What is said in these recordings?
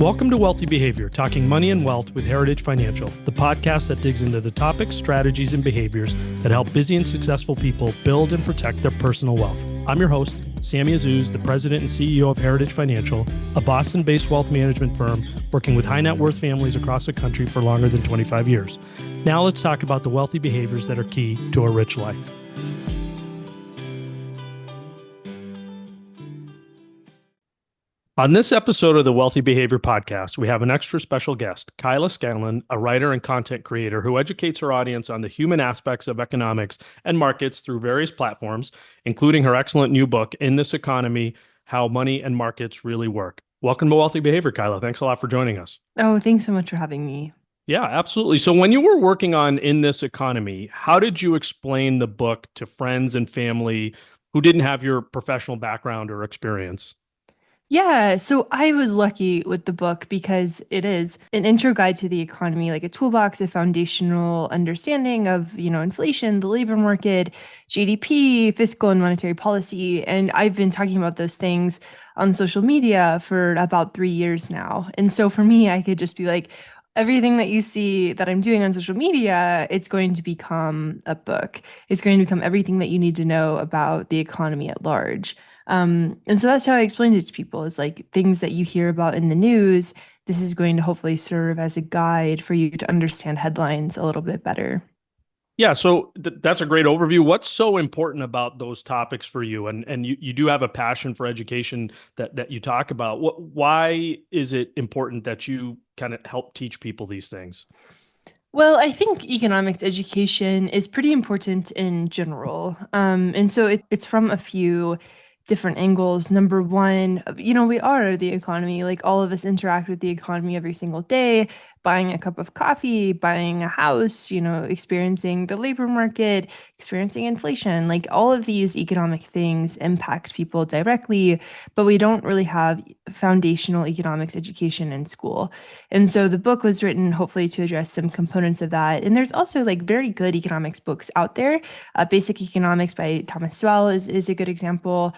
Welcome to Wealthy Behavior, talking money and wealth with Heritage Financial, the podcast that digs into the topics, strategies, and behaviors that help busy and successful people build and protect their personal wealth. I'm your host, Sammy Azuz, the president and CEO of Heritage Financial, a Boston-based wealth management firm working with high net worth families across the country for longer than 25 years. Now let's talk about the wealthy behaviors that are key to a rich life. On this episode of the Wealthy Behavior Podcast, we have an extra special guest, Kyla, a writer and content creator who educates her audience on the human aspects of economics and markets through various platforms, including her excellent new book, In This Economy, How Money and Markets Really Work. Welcome to Wealthy Behavior, Kyla. Thanks a lot for joining us. Oh, thanks so much for having me. Yeah, absolutely. So when you were working on In This Economy, how did you explain the book to friends and family who didn't have your professional background or experience? Yeah, so I was lucky with the book because it is an intro guide to the economy, like a toolbox of foundational understanding of, inflation, the labor market, GDP, fiscal and monetary policy. And I've been talking about those things on social media for about 3 years now. And so for me, I could just be like, everything that you see that I'm doing on social media, it's going to become a book. It's going to become everything that you need to know about the economy at large. And so that's how I explained it to people is like things that you hear about in the news. This is going to hopefully serve as a guide for you to understand headlines a little bit better. Yeah, so that's a great overview. What's so important about those topics for you? And you do have a passion for education that you talk about. Why is it important that you kind of help teach people these things? Well, I think economics education is pretty important in general. And so it's from a few different angles. Number one, we are the economy. Like all of us interact with the economy every single day, buying a cup of coffee, buying a house, experiencing the labor market, experiencing inflation. Like all of these economic things impact people directly, but we don't really have foundational economics education in school. And so the book was written hopefully to address some components of that. And there's also like very good economics books out there. Basic Economics by Thomas Sowell is a good example.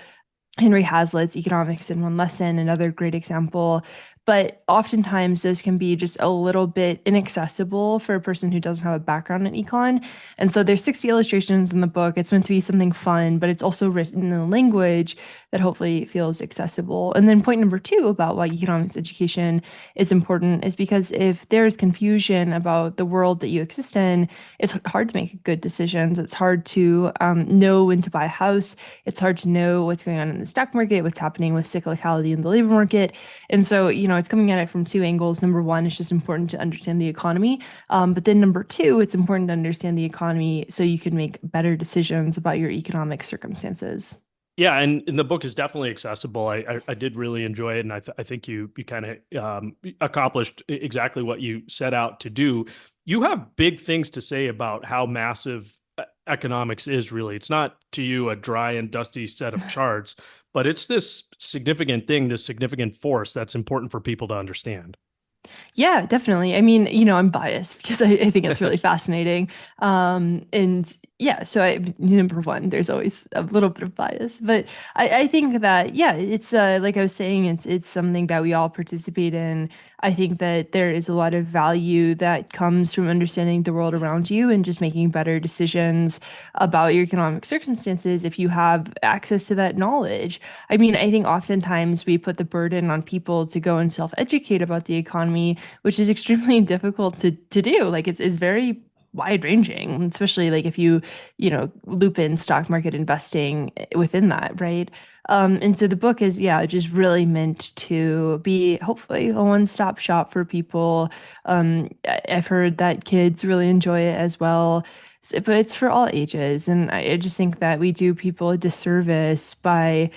Henry Hazlitt's Economics in One Lesson, another great example. But oftentimes those can be just a little bit inaccessible for a person who doesn't have a background in econ. And so there's 60 illustrations in the book. It's meant to be something fun, but it's also written in a language that hopefully feels accessible. And then point number two about why economics education is important is because if there's confusion about the world that you exist in, it's hard to make good decisions. It's hard to know when to buy a house. It's hard to know what's going on in the stock market, what's happening with cyclicality in the labor market. And so, it's coming at it from two angles. Number one, it's just important to understand the economy. But then number two, it's important to understand the economy so you can make better decisions about your economic circumstances. Yeah, and the book is definitely accessible. I did really enjoy it, and I think you kind of accomplished exactly what you set out to do. You have big things to say about how massive economics is really. It's not to you a dry and dusty set of charts, but it's this significant thing, this significant force that's important for people to understand. Yeah, definitely. I mean, I'm biased because I think it's really fascinating. And yeah, so number one, there's always a little bit of bias, but I think that, yeah, it's like I was saying, it's something that we all participate in. I think that there is a lot of value that comes from understanding the world around you and just making better decisions about your economic circumstances if you have access to that knowledge. I mean, I think oftentimes we put the burden on people to go and self-educate about the economy, which is extremely difficult to do. Like it's very wide ranging, especially like if you loop in stock market investing within that, right? And so the book is, yeah, just really meant to be hopefully a one-stop shop for people. I've heard that kids really enjoy it as well. But it's for all ages. And I just think that we do people a disservice by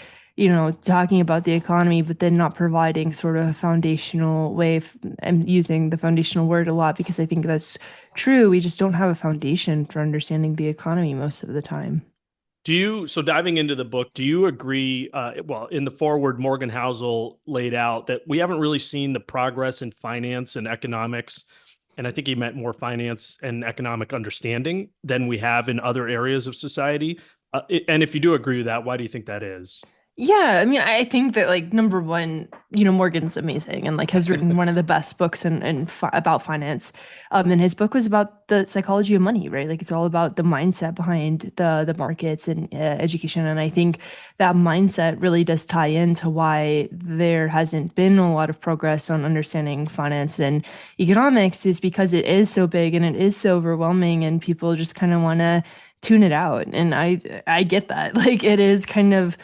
talking about the economy, but then not providing sort of a foundational way. I'm using the foundational word a lot because I think that's true. We just don't have a foundation for understanding the economy most of the time. So diving into the book, do you agree, in the foreword, Morgan Housel laid out that we haven't really seen the progress in finance and economics, and I think he meant more finance and economic understanding than we have in other areas of society. And if you do agree with that, why do you think that is? Yeah, I mean, I think that like number one, Morgan's amazing and like has written one of the best books about finance. And his book was about the psychology of money, right? Like it's all about the mindset behind the markets and education. And I think that mindset really does tie into why there hasn't been a lot of progress on understanding finance and economics, is because it is so big and it is so overwhelming, and people just kind of want to tune it out. And I get that. Like it is kind of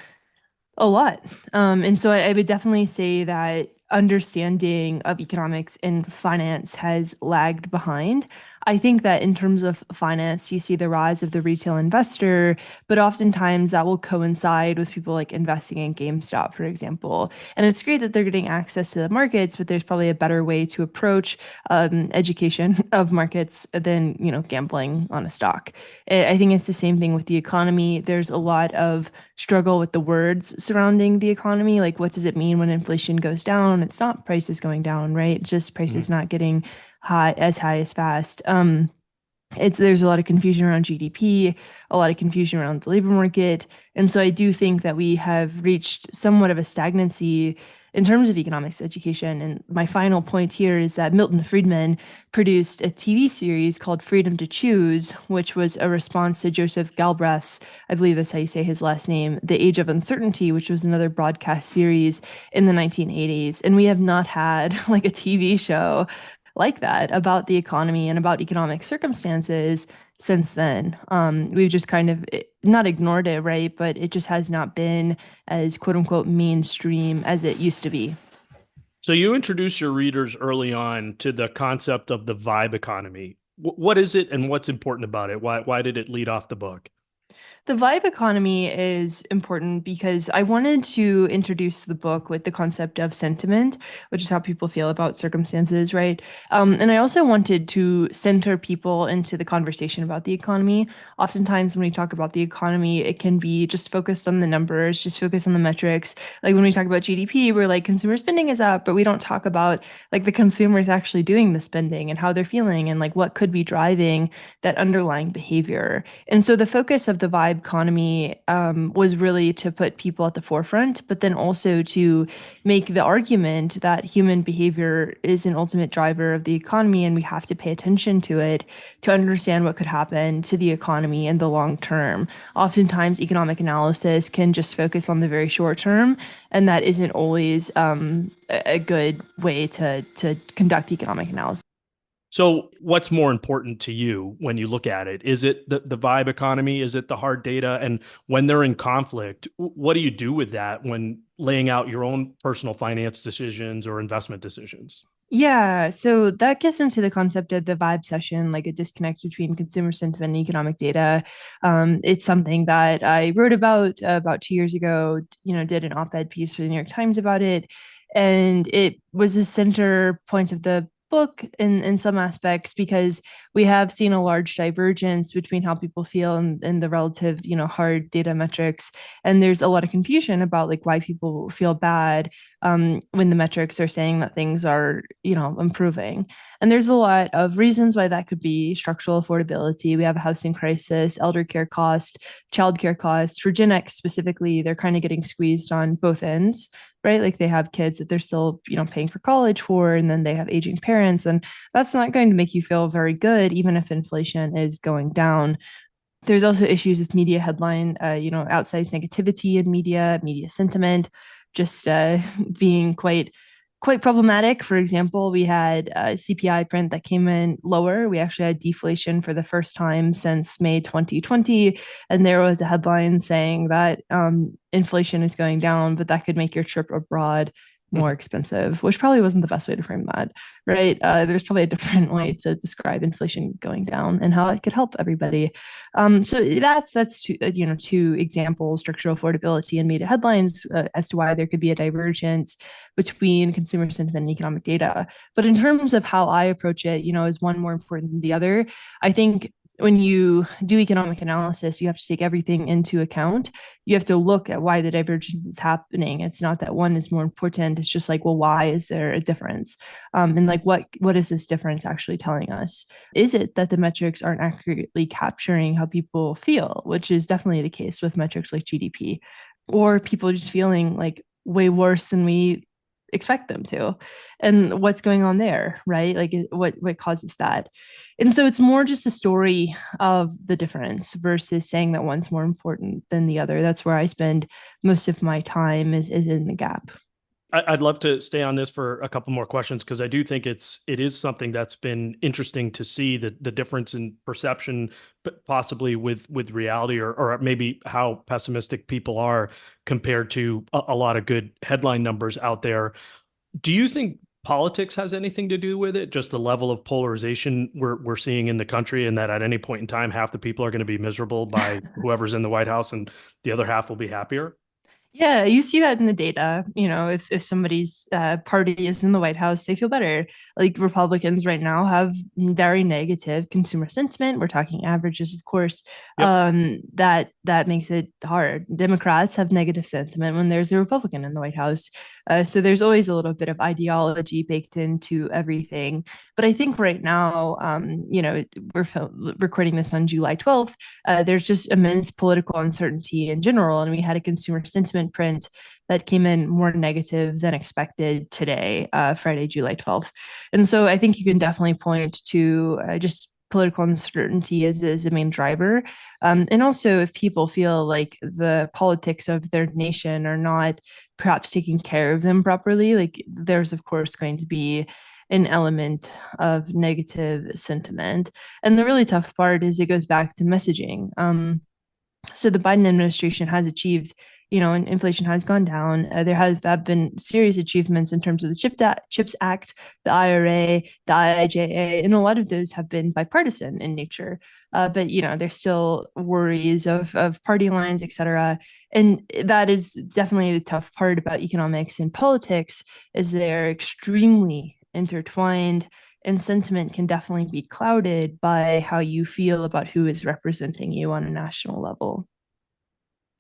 a lot. And so I would definitely say that understanding of economics and finance has lagged behind. I think that in terms of finance, you see the rise of the retail investor, but oftentimes that will coincide with people like investing in GameStop, for example. And it's great that they're getting access to the markets, but there's probably a better way to approach education of markets than, gambling on a stock. I think it's the same thing with the economy. There's a lot of struggle with the words surrounding the economy. Like, what does it mean when inflation goes down? It's not prices going down, right? It's just prices not getting high as fast. It's There's a lot of confusion around GDP, a lot of confusion around the labor market, and so I do think that we have reached somewhat of a stagnancy in terms of economics education. And my final point here is that Milton Friedman produced a TV series called Freedom to Choose, which was a response to Joseph Galbraith's, I believe that's how you say his last name, The Age of Uncertainty, which was another broadcast series in the 1980s. And we have not had like a TV show like that about the economy and about economic circumstances since then. We've just kind of not ignored it, right? But it just has not been as quote unquote mainstream as it used to be. So you introduce your readers early on to the concept of the vibe economy. What is it and what's important about it? Why did it lead off the book? The vibe economy is important because I wanted to introduce the book with the concept of sentiment, which is how people feel about circumstances, right? And I also wanted to center people into the conversation about the economy. Oftentimes, when we talk about the economy, it can be just focused on the numbers, just focused on the metrics. Like when we talk about GDP, we're like, consumer spending is up, but we don't talk about like the consumers actually doing the spending and how they're feeling and like what could be driving that underlying behavior. And so the focus of the vibe economy was really to put people at the forefront, but then also to make the argument that human behavior is an ultimate driver of the economy, and we have to pay attention to it to understand what could happen to the economy in the long term. Oftentimes, economic analysis can just focus on the very short term, and that isn't always a good way to conduct economic analysis. So what's more important to you when you look at it? Is it the vibe economy? Is it the hard data? And when they're in conflict, what do you do with that when laying out your own personal finance decisions or investment decisions? Yeah, so that gets into the concept of the vibe session, like a disconnect between consumer sentiment and economic data. It's something that I wrote about 2 years ago. Did an op-ed piece for the New York Times about it, and it was a center point of the book in some aspects because we have seen a large divergence between how people feel and the relative, hard data metrics, and there's a lot of confusion about like why people feel bad when the metrics are saying that things are, improving. And there's a lot of reasons why that could be: structural affordability. We have a housing crisis, elder care cost, childcare cost. For Gen X specifically, they're kind of getting squeezed on both ends, right? Like they have kids that they're still, paying for college for, and then they have aging parents. And that's not going to make you feel very good, even if inflation is going down. There's also issues with media headline, outsized negativity in media sentiment, just being quite problematic. For example, we had a CPI print that came in lower. We actually had deflation for the first time since May 2020, and there was a headline saying that inflation is going down, but that could make your trip abroad more expensive, which probably wasn't the best way to frame that, right? There's probably a different way to describe inflation going down and how it could help everybody. So that's two examples: structural affordability and media headlines, as to why there could be a divergence between consumer sentiment and economic data. But in terms of how I approach it, is one more important than the other? I think when you do economic analysis, you have to take everything into account. You have to look at why the divergence is happening. It's not that one is more important. It's just like, well, why is there a difference? And like, what is this difference actually telling us? Is it that the metrics aren't accurately capturing how people feel, which is definitely the case with metrics like GDP? or people just feeling like way worse than we expect them to, and what's going on there, right? Like what causes that. And so it's more just a story of the difference versus saying that one's more important than the other. That's where I spend most of my time, is in the gap. I'd love to stay on this for a couple more questions because I do think it is something that's been interesting to see the difference in perception, possibly with reality, or maybe how pessimistic people are compared to a lot of good headline numbers out there. Do you think politics has anything to do with it? Just the level of polarization we're seeing in the country, and that at any point in time, half the people are going to be miserable by whoever's in the White House, and the other half will be happier. Yeah, you see that in the data. If somebody's party is in the White House, they feel better. Like Republicans right now have very negative consumer sentiment. We're talking averages, of course. Yep. That makes it hard. Democrats have negative sentiment when there's a Republican in the White House. So there's always a little bit of ideology baked into everything. But I think right now, we're recording this on July 12th. There's just immense political uncertainty in general, and we had a consumer sentiment print that came in more negative than expected today, Friday, July 12th. And so I think you can definitely point to just political uncertainty as a main driver. And also, if people feel like the politics of their nation are not perhaps taking care of them properly, like there's, of course, going to be an element of negative sentiment. And the really tough part is it goes back to messaging. So the Biden administration has achieved, and inflation has gone down. There have been serious achievements in terms of the CHIPS Act, the IRA, the IIJA, and a lot of those have been bipartisan in nature. But there's still worries of party lines, et cetera. And that is definitely the tough part about economics and politics, is they're extremely intertwined, and sentiment can definitely be clouded by how you feel about who is representing you on a national level.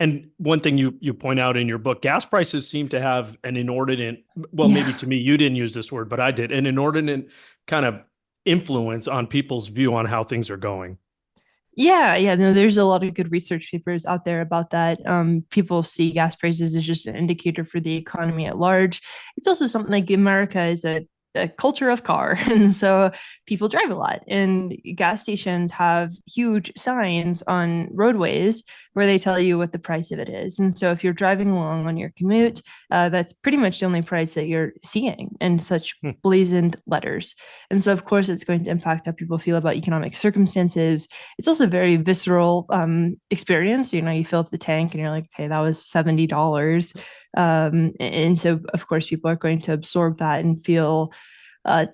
And one thing you point out in your book, gas prices seem to have an inordinate, well, maybe Yeah. to me, you didn't use this word, but I did, an inordinate kind of influence on people's view on how things are going. Yeah, no, there's a lot of good research papers out there about that. People see gas prices as just an indicator for the economy at large. It's also something like America is a culture of car, and so people drive a lot. And gas stations have huge signs on roadways where they tell you what the price of it is. And so if you're driving along on your commute, that's pretty much the only price that you're seeing in such Hmm. blazoned letters. And so, of course, it's going to impact how people feel about economic circumstances. It's also a very visceral experience. You fill up the tank and you're like, okay, that was $70. And so, of course, people are going to absorb that and feel how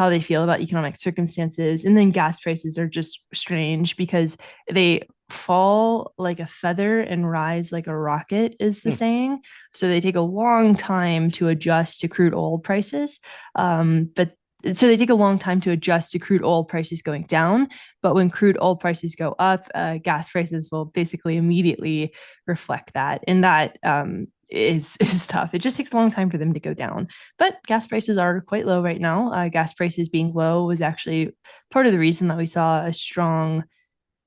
they feel about economic circumstances. And then gas prices are just strange because they fall like a feather and rise like a rocket, is the Hmm. saying. So they take a long time to adjust to crude oil prices. But so they take a long time to adjust to crude oil prices going down. But when crude oil prices go up, gas prices will basically immediately reflect that. And that is tough. It just takes a long time for them to go down. But gas prices are quite low right now. Gas prices being low was actually part of the reason that we saw a strong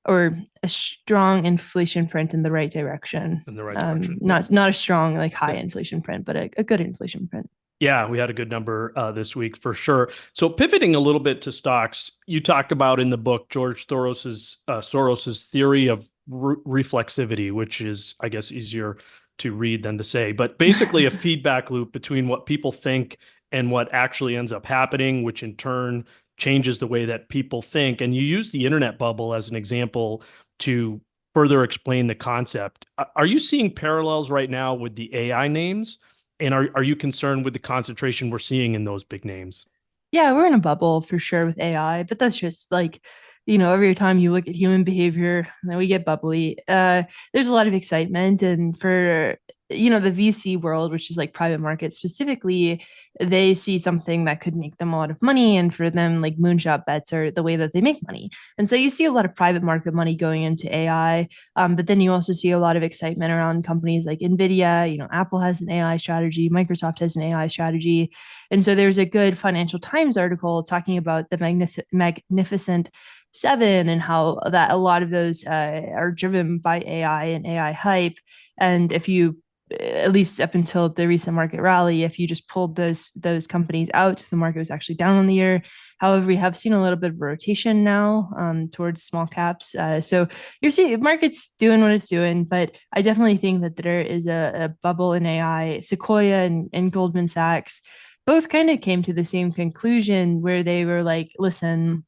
inflation print in the right direction. In the right direction. Yep. Not a strong like high Yep. inflation print, but a good inflation print. Yeah, we had a good number this week for sure. So pivoting a little bit to stocks, you talk about in the book George Soros's theory of reflexivity, which is, I guess, easier to read than to say, but basically a feedback loop between what people think and what actually ends up happening, which in turn changes the way that people think. And you use the internet bubble as an example to further explain the concept. Are you seeing parallels right now with the AI names? And are you concerned with the concentration we're seeing in those big names? Yeah, we're in a bubble for sure with AI, but that's just like, every time you look at human behavior, then we get bubbly. There's a lot of excitement, and for the VC world, which is like private market specifically, they see something that could make them a lot of money, and for them, like moonshot bets are the way that they make money. And so you see a lot of private market money going into AI, but then you also see a lot of excitement around companies like Nvidia. Apple has an AI strategy, Microsoft has an AI strategy, and so there's a good Financial Times article talking about the magnificent 7 and how that a lot of those are driven by AI and AI hype. And if you at least up until the recent market rally, if you just pulled those companies out, the market was actually down on the year. However, we have seen a little bit of rotation now towards small caps. So you're seeing the market's doing what it's doing, but I definitely think that there is a bubble in AI. Sequoia and Goldman Sachs both kind of came to the same conclusion where they were like, listen,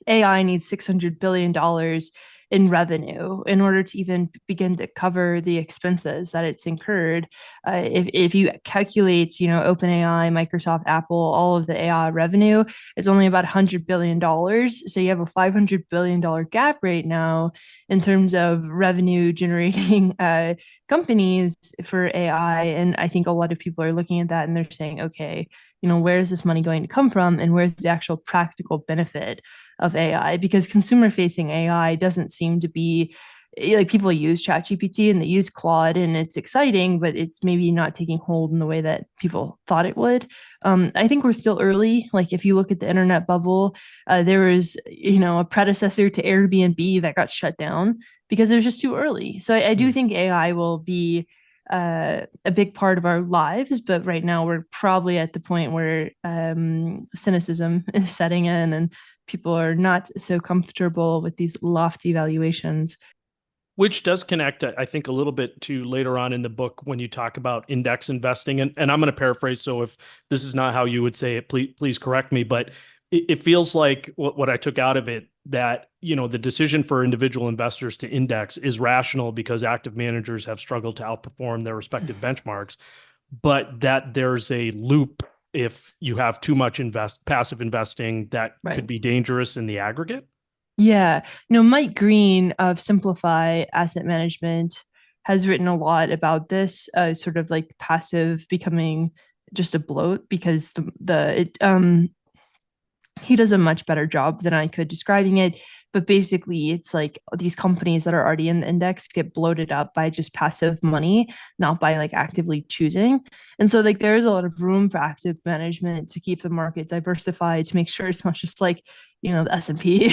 AI needs $600 billion in revenue in order to even begin to cover the expenses that it's incurred. If you calculate, OpenAI, Microsoft, Apple, all of the AI revenue is only about $100 billion. So you have a $500 billion gap right now in terms of revenue generating companies for AI. And I think a lot of people are looking at that and they're saying, okay, where is this money going to come from and where's the actual practical benefit of AI? Because consumer facing AI doesn't seem to be like people use ChatGPT and they use Claude and it's exciting, but it's maybe not taking hold in the way that people thought it would. I think we're still early. Like if you look at the internet bubble, there was, a predecessor to Airbnb that got shut down because it was just too early. So I do think AI will be a big part of our lives, but right now we're probably at the point where cynicism is setting in and people are not so comfortable with these lofty valuations. Which does connect, I think, a little bit to later on in the book when you talk about index investing. And I'm going to paraphrase. So if this is not how you would say it, please correct me. But it feels like what I took out of it, that, the decision for individual investors to index is rational because active managers have struggled to outperform their respective benchmarks, but that there's a loop if you have too much passive investing that Right. could be dangerous in the aggregate. Yeah. Mike Green of Simplify Asset Management has written a lot about this, sort of like passive becoming just a bloat because he does a much better job than I could describing it. But basically, it's like these companies that are already in the index get bloated up by just passive money, not by like actively choosing. And so, like, there's a lot of room for active management to keep the market diversified, to make sure it's not just like, the S&P.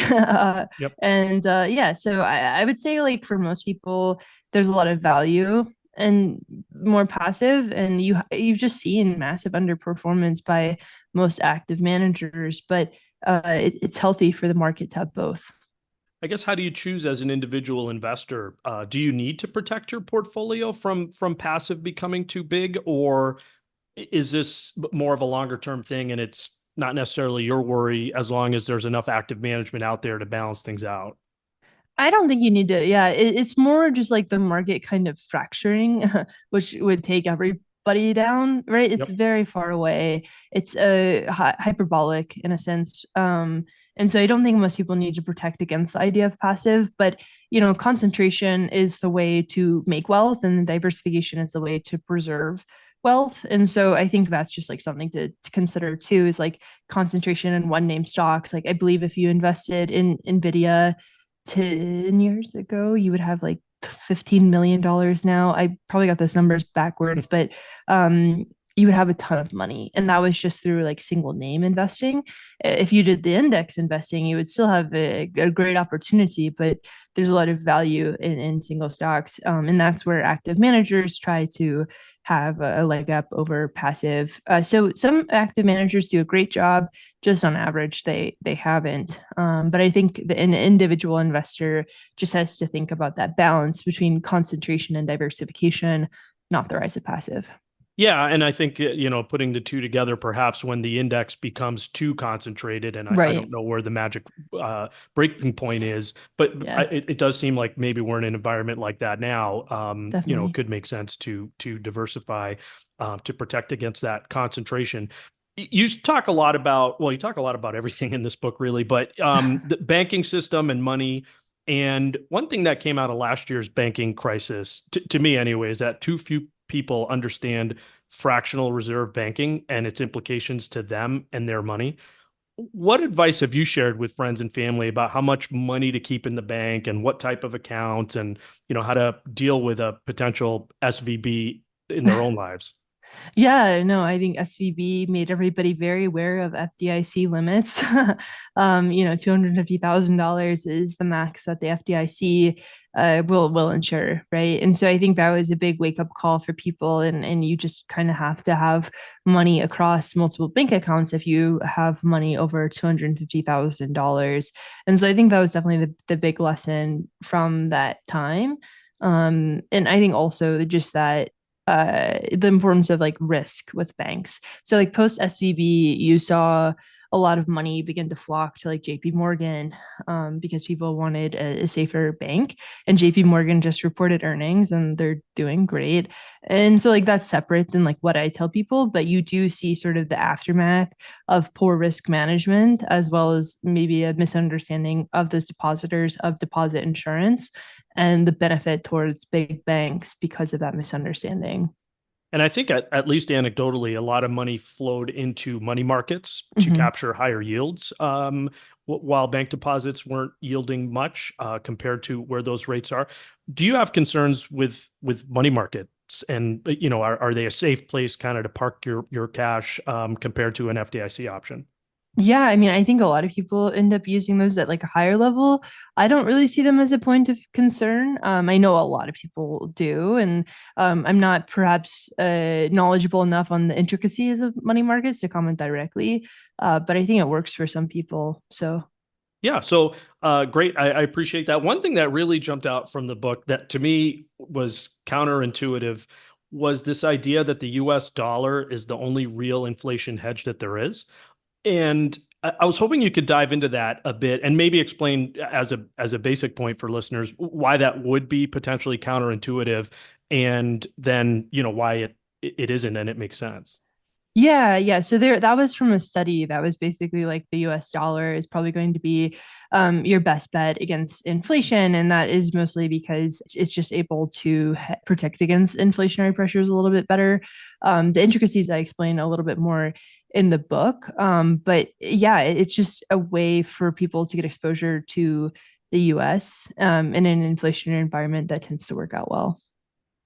Yep. Yeah, so I would say, like, for most people, there's a lot of value and more passive, and you've just seen massive underperformance by most active managers, but it's healthy for the market to have both. I guess, how do you choose as an individual investor? Do you need to protect your portfolio from passive becoming too big, or is this more of a longer term thing and it's not necessarily your worry as long as there's enough active management out there to balance things out? I don't think you need to. Yeah, it's more just like the market kind of fracturing, which would take everybody down, right? It's Yep. very far away. It's hyperbolic in a sense. And so I don't think most people need to protect against the idea of passive, but concentration is the way to make wealth, and diversification is the way to preserve wealth. And so I think that's just like something to consider too, is like concentration in one name stocks. Like I believe if you invested in Nvidia 10 years ago, you would have like $15 million now. I probably got those numbers backwards, but you would have a ton of money. And that was just through like single name investing. If you did the index investing, you would still have a great opportunity, but there's a lot of value in single stocks. And that's where active managers try to have a leg up over passive. So some active managers do a great job. Just on average, they haven't. But I think an individual investor just has to think about that balance between concentration and diversification, not the rise of passive. Yeah, and I think, putting the two together, perhaps when the index becomes too concentrated, and I Right. don't know where the magic breaking point is, but Yeah, it does seem like maybe we're in an environment like that now. It definitely. could make sense to diversify, to protect against that concentration. You talk a lot about, well, you talk a lot about everything in this book, really, but the banking system and money. And one thing that came out of last year's banking crisis, to me anyway, is that too few people understand fractional reserve banking and its implications to them and their money. What advice have you shared with friends and family about how much money to keep in the bank and what type of accounts, and how to deal with a potential SVB in their own lives? Yeah, no, I think SVB made everybody very aware of FDIC limits. $250,000 is the max that the FDIC will insure, right? And so I think that was a big wake up call for people, and you just kind of have to have money across multiple bank accounts if you have money over $250,000. And so I think that was definitely the big lesson from that time. And I think also just that the importance of like risk with banks. So like post SVB, you saw a lot of money begin to flock to like JP Morgan because people wanted a safer bank. And JP Morgan just reported earnings and they're doing great. And so like that's separate than like what I tell people, but you do see sort of the aftermath of poor risk management as well as maybe a misunderstanding of those depositors of deposit insurance and the benefit towards big banks because of that misunderstanding. And I think at least anecdotally, a lot of money flowed into money markets to Mm-hmm. capture higher yields, while bank deposits weren't yielding much compared to where those rates are. Do you have concerns with money markets? And are they a safe place kind of to park your cash compared to an FDIC option? Yeah, I mean, I think a lot of people end up using those at like a higher level. I don't really see them as a point of concern. I know a lot of people do, and I'm not perhaps knowledgeable enough on the intricacies of money markets to comment directly. But I think it works for some people. So, Yeah, so great. I appreciate that. One thing that really jumped out from the book that to me was counterintuitive was this idea that the US dollar is the only real inflation hedge that there is. And I was hoping you could dive into that a bit and maybe explain as a basic point for listeners why that would be potentially counterintuitive, and then why it isn't and it makes sense. yeah, yeah. So there, that was from a study that was basically like the U.S. dollar is probably going to be your best bet against inflation, and that is mostly because it's just able to protect against inflationary pressures a little bit better. The intricacies I explain a little bit more in the book, but yeah, it's just a way for people to get exposure to the U.S. In an inflationary environment that tends to work out well.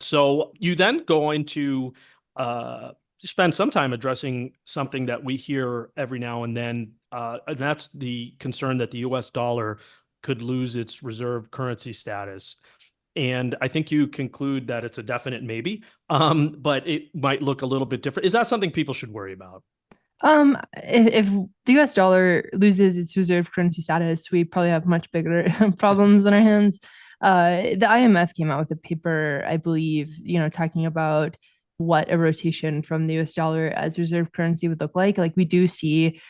So you then go into uh, spend some time addressing something that we hear every now and that's the concern that the U.S. dollar could lose its reserve currency status. And I think you conclude that it's a definite maybe, but it might look a little bit different. Is that something people should worry about? If the US dollar loses its reserve currency status, we probably have much bigger problems on our hands. The IMF came out with a paper, I believe, talking about what a rotation from the US dollar as reserve currency would look like. Like we do see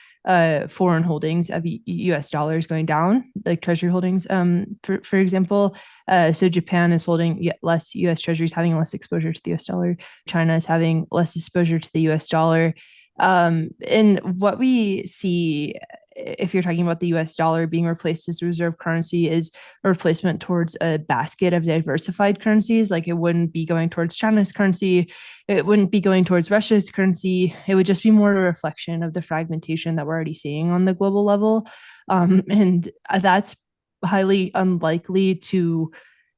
foreign holdings of US dollars going down, like treasury holdings, for example. So Japan is holding less US treasuries, having less exposure to the US dollar. China is having less exposure to the US dollar. And what we see, if you're talking about the US dollar being replaced as a reserve currency, is a replacement towards a basket of diversified currencies. Like it wouldn't be going towards China's currency, it wouldn't be going towards Russia's currency. It would just be more a reflection of the fragmentation that we're already seeing on the global level. And that's highly unlikely to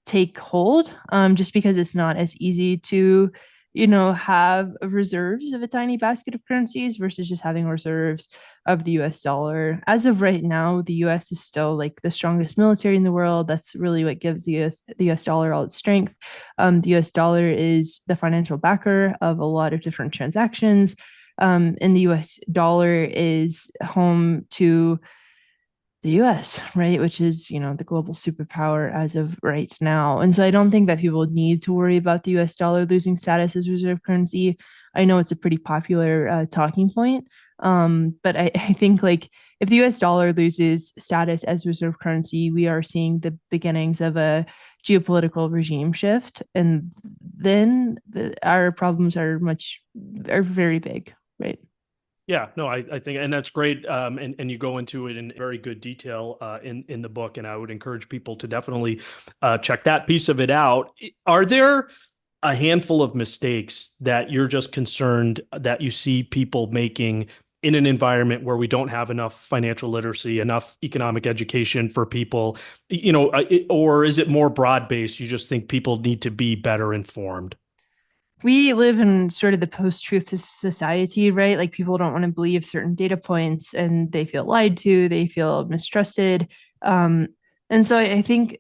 take hold just because it's not as easy to have reserves of a tiny basket of currencies versus just having reserves of the US dollar. As of right now, the US is still like the strongest military in the world. That's really what gives the US dollar all its strength. The US dollar is the financial backer of a lot of different transactions. And the US dollar is home to the US, right? Which is, the global superpower as of right now. And so I don't think that people need to worry about the US dollar losing status as reserve currency. I know it's a pretty popular talking point. But I think like if the US dollar loses status as reserve currency, we are seeing the beginnings of a geopolitical regime shift. And then our problems are very big, right? Yeah, no, I think, and that's great. And you go into it in very good detail in the book, and I would encourage people to definitely check that piece of it out. Are there a handful of mistakes that you're just concerned that you see people making in an environment where we don't have enough financial literacy, enough economic education for people, or is it more broad based? You just think people need to be better informed? We live in sort of the post-truth society, right? Like people don't want to believe certain data points and they feel lied to, they feel mistrusted. Um, and so I think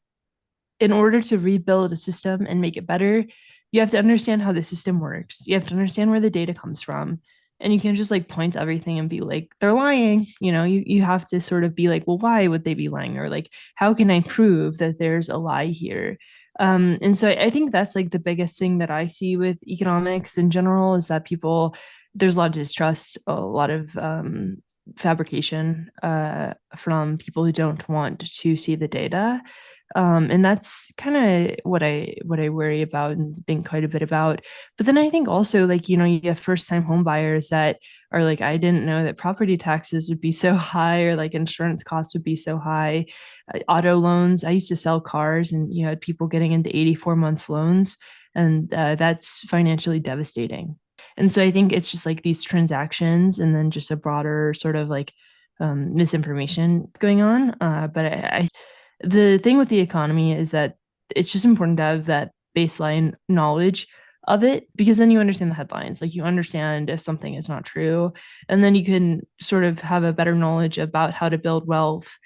in order to rebuild a system and make it better, you have to understand how the system works. You have to understand where the data comes from. And you can't just like point to everything and be like, they're lying. You have to sort of be like, well, why would they be lying? Or like, how can I prove that there's a lie here? And so I think that's like the biggest thing that I see with economics in general is that there's a lot of distrust, a lot of fabrication from people who don't want to see the data. And that's kind of what I worry about and think quite a bit about. But then I think also like you have first time home buyers that are like, I didn't know that property taxes would be so high, or like insurance costs would be so high. Auto loans, I used to sell cars, and you had people getting into 84 months loans, and that's financially devastating. And so I think it's just like these transactions and then just a broader sort of like misinformation going on. But the thing with the economy is that it's just important to have that baseline knowledge of it, because then you understand the headlines, like you understand if something is not true, and then you can sort of have a better knowledge about how to build wealth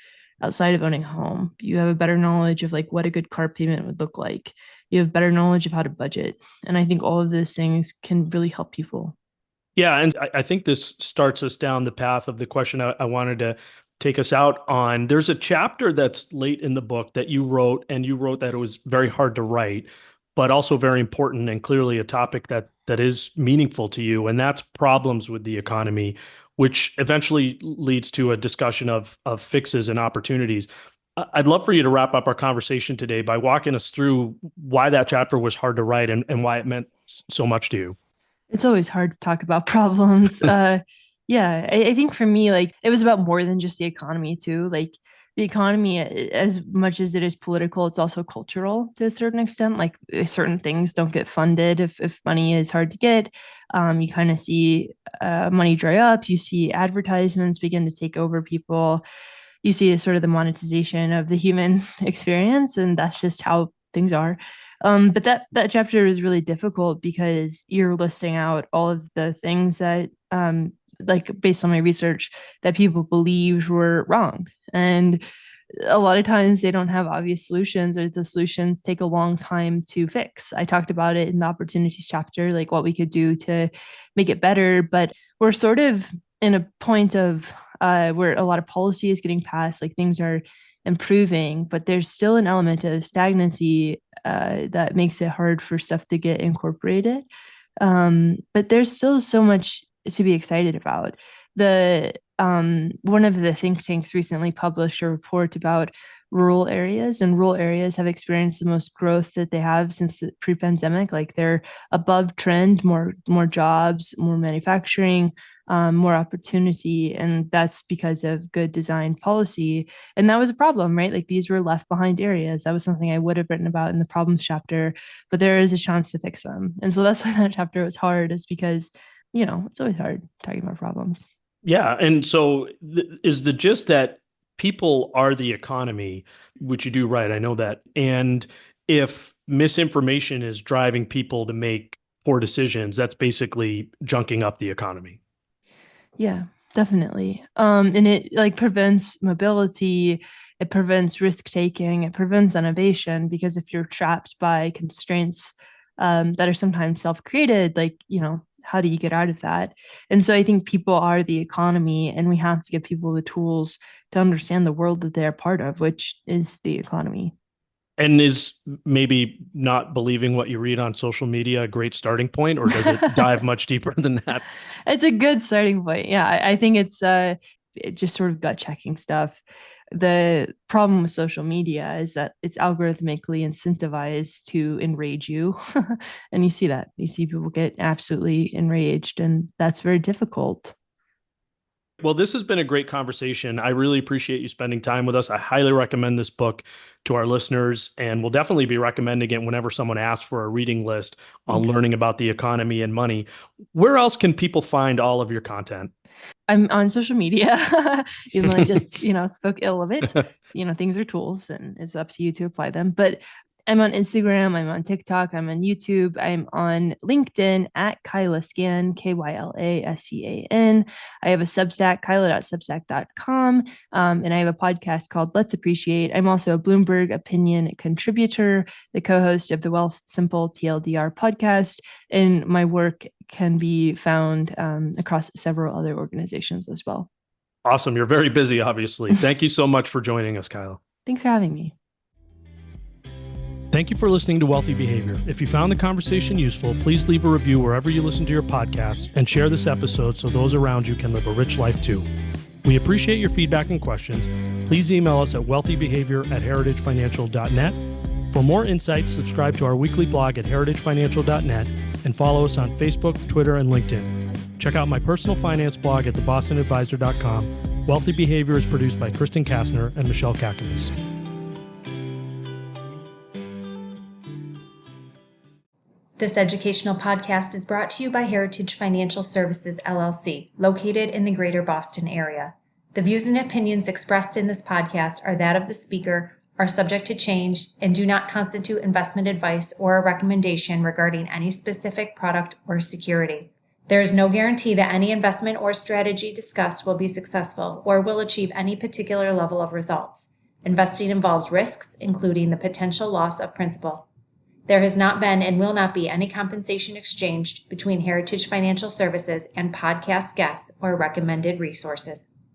outside of owning a home. You have a better knowledge of like what a good car payment would look like. You have better knowledge of how to budget, and I think all of those things can really help people. Yeah, and I think this starts us down the path of the question I wanted to take us out on. There's a chapter that's late in the book that you wrote, and you wrote that it was very hard to write, but also very important and clearly a topic that is meaningful to you, and that's problems with the economy, which eventually leads to a discussion of fixes and opportunities. I'd love for you to wrap up our conversation today by walking us through why that chapter was hard to write and why it meant so much to you. It's always hard to talk about problems. Yeah, I think for me, like it was about more than just the economy too. Like the economy, as much as it is political, it's also cultural to a certain extent. Like certain things don't get funded if money is hard to get. You kind of see money dry up. You see advertisements begin to take over people. You see sort of the monetization of the human experience, and that's just how things are. But that chapter is really difficult because you're listing out all of the things that, like based on my research, that people believed were wrong, and a lot of times they don't have obvious solutions, or the solutions take a long time to fix. I talked about it in the opportunities chapter, like what we could do to make it better, but we're sort of in a point of where a lot of policy is getting passed, like things are improving, but there's still an element of stagnancy that makes it hard for stuff to get incorporated. But there's still so much to be excited about. The One of the think tanks recently published a report about rural areas, and rural areas have experienced the most growth that they have since the pre-pandemic. Like they're above trend, more jobs, more manufacturing, more opportunity, and that's because of good design policy. And that was a problem, right? Like these were left behind areas. That was something I would have written about in the problems chapter, but there is a chance to fix them. And so that's why that chapter was hard, is because it's always hard talking about problems. Yeah. And so is the gist that people are the economy, which you do right. I know that. And if misinformation is driving people to make poor decisions, that's basically junking up the economy. Yeah, definitely. And it like prevents mobility, it prevents risk taking, it prevents innovation, because if you're trapped by constraints that are sometimes self-created, like, how do you get out of that? And so I think people are the economy, and we have to give people the tools to understand the world that they're part of, which is the economy. And is maybe not believing what you read on social media a great starting point, or does it dive much deeper than that? It's a good starting point. Yeah, I think it's just sort of gut checking stuff. The problem with social media is that it's algorithmically incentivized to enrage you. And you see that. You see people get absolutely enraged, and that's very difficult. Well, this has been a great conversation. I really appreciate you spending time with us. I highly recommend this book to our listeners, and we'll definitely be recommending it whenever someone asks for a reading list on Thanks. learning about the economy and money. Where else can people find all of your content? I'm on social media, even though I just, spoke ill of it. Things are tools and it's up to you to apply them. But I'm on Instagram, I'm on TikTok, I'm on YouTube, I'm on LinkedIn at Kyla Scan, KYLASCAN. I have a Substack, kyla.substack.com, and I have a podcast called Let's Appreciate. I'm also a Bloomberg Opinion contributor, the co-host of the Wealth Simple TLDR podcast, and my work can be found across several other organizations as well. Awesome. You're very busy, obviously. Thank you so much for joining us, Kyla. Thanks for having me. Thank you for listening to Wealthy Behavior. If you found the conversation useful, please leave a review wherever you listen to your podcasts and share this episode so those around you can live a rich life too. We appreciate your feedback and questions. Please email us at wealthybehavior@heritagefinancial.net. For more insights, subscribe to our weekly blog at heritagefinancial.net and follow us on Facebook, Twitter, and LinkedIn. Check out my personal finance blog at thebostonadvisor.com. Wealthy Behavior is produced by Kristen Kastner and Michelle Kakanis. This educational podcast is brought to you by Heritage Financial Services, LLC, located in the greater Boston area. The views and opinions expressed in this podcast are that of the speaker, are subject to change, and do not constitute investment advice or a recommendation regarding any specific product or security. There is no guarantee that any investment or strategy discussed will be successful or will achieve any particular level of results. Investing involves risks, including the potential loss of principal. There has not been and will not be any compensation exchanged between Heritage Financial Services and podcast guests or recommended resources.